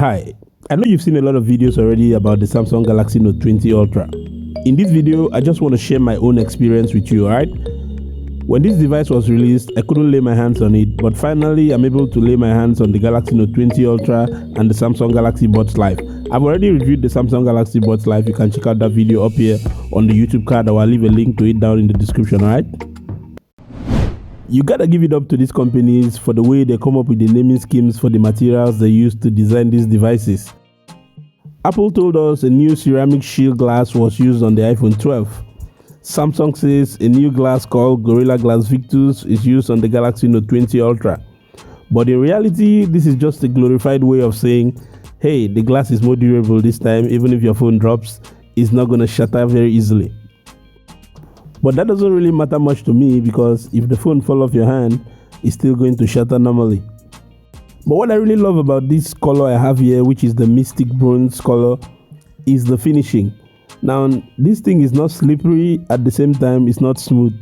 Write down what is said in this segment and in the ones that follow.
Hi, I know you've seen a lot of videos already about the Samsung Galaxy Note 20 Ultra. In this video, I just want to share my own experience with you, alright? When this device was released, I couldn't lay my hands on it, but finally I'm able to lay my hands on the Galaxy Note 20 Ultra and the Samsung Galaxy Buds Live. I've already reviewed the Samsung Galaxy Buds Live. You can check out that video up here on the YouTube card, or I'll leave a link to it down in the description, alright? You gotta give it up to these companies for the way they come up with the naming schemes for the materials they use to design these devices. Apple told us a new ceramic shield glass was used on the iPhone 12. Samsung says a new glass called Gorilla Glass Victus is used on the Galaxy Note 20 Ultra. But in reality, this is just a glorified way of saying, hey, the glass is more durable this time. Even if your phone drops, it's not gonna shatter very easily. But that doesn't really matter much to me, because if the phone falls off your hand, it's still going to shatter normally. But what I really love about this color I have here, which is the Mystic Bronze color, is the finishing. Now, this thing is not slippery, at the same time it's not smooth.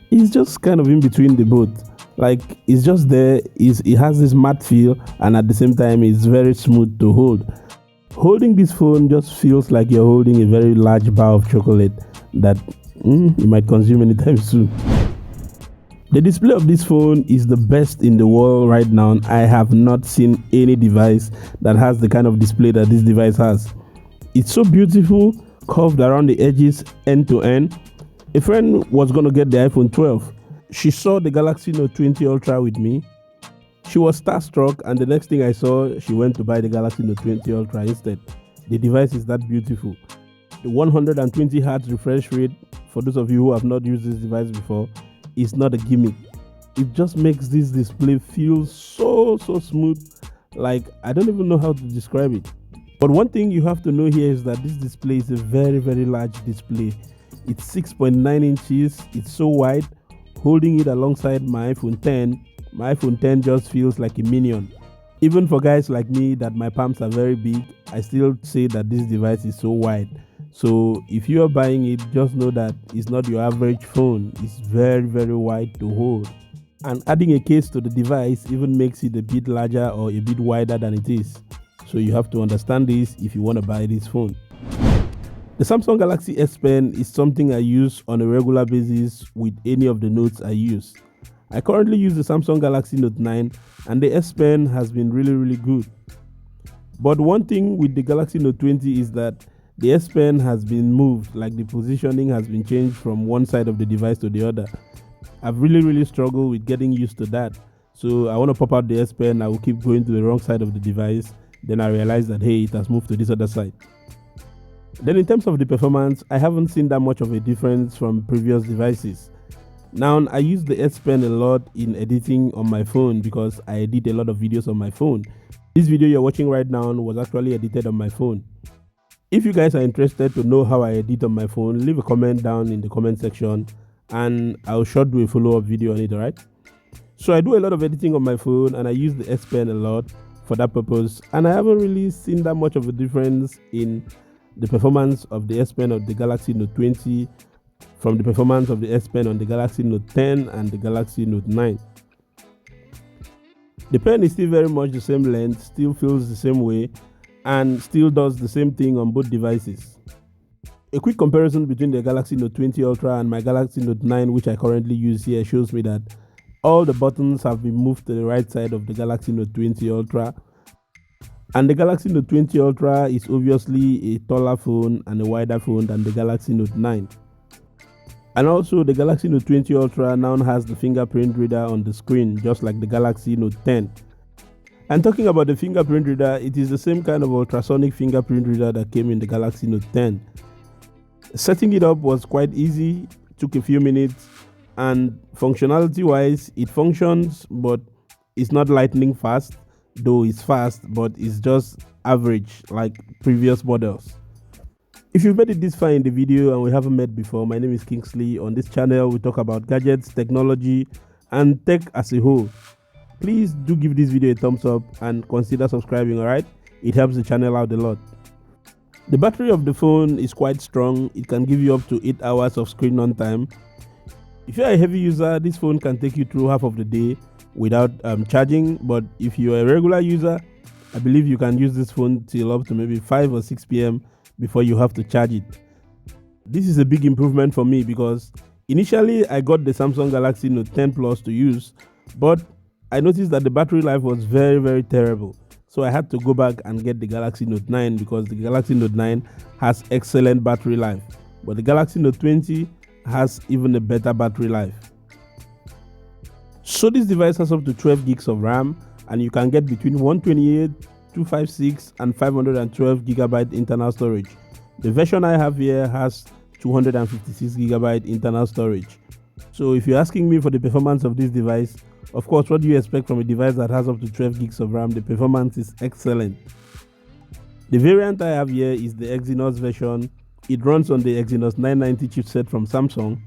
It's just kind of in between the both. Like, it's just there, it has this matte feel, and at the same time it's very smooth to hold. Holding this phone just feels like you're holding a very large bar of chocolate that you might consume anytime soon. The display of this phone is the best in the world right now. I have not seen any device that has the kind of display that this device has. It's so beautiful, curved around the edges end to end. A friend was going to get the iPhone 12. She saw the Galaxy Note 20 Ultra with me. She was starstruck, and the next thing I saw, she went to buy the Galaxy Note 20 Ultra instead. The device is that beautiful. The 120 Hz refresh rate, for those of you who have not used this device before, is not a gimmick. It just makes this display feel so smooth. Like, I don't even know how to describe it. But one thing you have to know here is that this display is a very large display. It's 6.9 inches. It's so wide. Holding it alongside my iPhone 10 just feels like a minion. Even for guys like me that my palms are very big, I still say that this device is so wide. So if you are buying it, just know that it's not your average phone. It's very wide to hold. And adding a case to the device even makes it a bit larger or a bit wider than it is. So you have to understand this if you want to buy this phone. The Samsung Galaxy S Pen is something I use on a regular basis with any of the notes I use. I currently use the Samsung Galaxy Note 9, and the S Pen has been really good. But one thing with the Galaxy Note 20 is that the S Pen has been moved, like the positioning has been changed from one side of the device to the other. I've really struggled with getting used to that. So I want to pop out the S Pen, I will keep going to the wrong side of the device. Then I realize that, hey, it has moved to this other side. Then in terms of the performance, I haven't seen that much of a difference from previous devices. Now, I use the S Pen a lot in editing on my phone because I edit a lot of videos on my phone. This video you're watching right now was actually edited on my phone. If you guys are interested to know how I edit on my phone, leave a comment down in the comment section and I'll sure do a follow-up video on it, alright? So I do a lot of editing on my phone and I use the S Pen a lot for that purpose, and I haven't really seen that much of a difference in the performance of the S Pen of the Galaxy Note 20 from the performance of the S Pen on the Galaxy Note 10 and the Galaxy Note 9. The pen is still very much the same length, still feels the same way, and still does the same thing on both devices. A quick comparison between the Galaxy Note 20 Ultra and my Galaxy Note 9, which I currently use here, shows me that all the buttons have been moved to the right side of the Galaxy Note 20 Ultra. And the Galaxy Note 20 Ultra is obviously a taller phone and a wider phone than the Galaxy Note 9. And also the Galaxy Note 20 Ultra now has the fingerprint reader on the screen, just like the Galaxy Note 10. And talking about the fingerprint reader, it is the same kind of ultrasonic fingerprint reader that came in the Galaxy Note 10. Setting it up was quite easy, took a few minutes, and functionality wise it functions, but it's not lightning fast, though it's fast, but it's just average like previous models. If you've made it this far in the video and we haven't met before, my name is Kingsley. On this channel we talk about gadgets, technology and tech as a whole. Please do give this video a thumbs up and consider subscribing, alright? It helps the channel out a lot. The battery of the phone is quite strong. It can give you up to 8 hours of screen on time. If you're a heavy user, this phone can take you through half of the day without charging, but if you're a regular user, I believe you can use this phone till up to maybe 5 or 6 p.m. before you have to charge it. This is a big improvement for me because initially I got the Samsung Galaxy Note 10 Plus to use, but I noticed that the battery life was very terrible. So I had to go back and get the Galaxy Note 9 because the Galaxy Note 9 has excellent battery life, but the Galaxy Note 20 has even a better battery life. So this device has up to 12 gigs of RAM, and you can get between 128, 256 and 512 gigabyte internal storage. The version I have here has 256 gigabyte internal storage. So if you're asking me for the performance of this device, of course, what do you expect from a device that has up to 12 gigs of RAM? The performance is excellent. The variant I have here is the Exynos version. It runs on the Exynos 990 chipset from Samsung.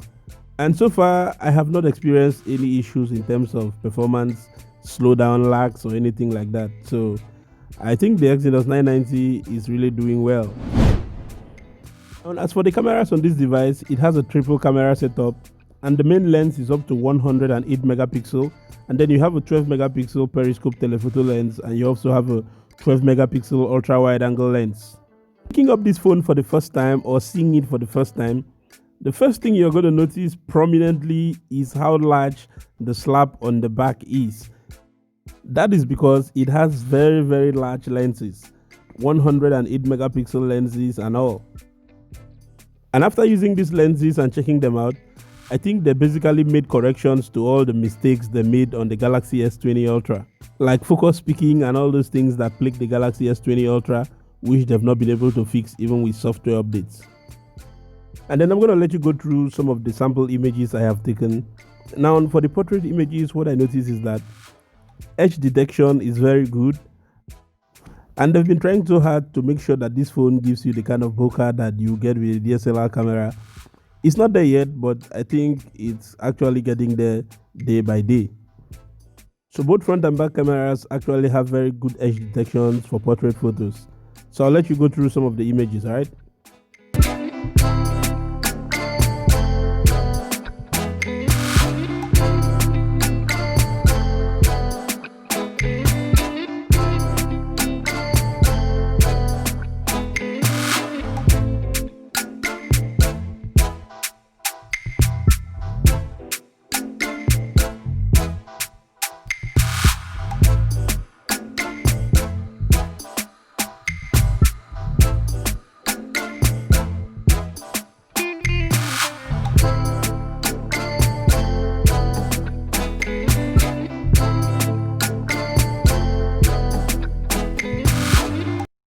And so far, I have not experienced any issues in terms of performance, slowdown, lags, or anything like that. So I think the Exynos 990 is really doing well. And as for the cameras on this device, it has a triple camera setup, and the main lens is up to 108 megapixel, and then you have a 12 megapixel periscope telephoto lens, and you also have a 12 megapixel ultra wide angle lens. Picking up this phone for the first time or seeing it for the first time, the first thing you're going to notice prominently is how large the slab on the back is. That is because it has very large lenses, 108 megapixel lenses and all. And after using these lenses and checking them out, I think they basically made corrections to all the mistakes they made on the Galaxy S20 Ultra, like focus peaking and all those things that plague the Galaxy S20 Ultra, which they've not been able to fix even with software updates. And then I'm going to let you go through some of the sample images I have taken. Now, for the portrait images, what I noticed is that edge detection is very good, and they've been trying so hard to make sure that this phone gives you the kind of bokeh that you get with a DSLR camera. It's not there yet, but I think it's actually getting there day by day. So both front and back cameras actually have very good edge detections for portrait photos. So I'll let you go through some of the images, alright?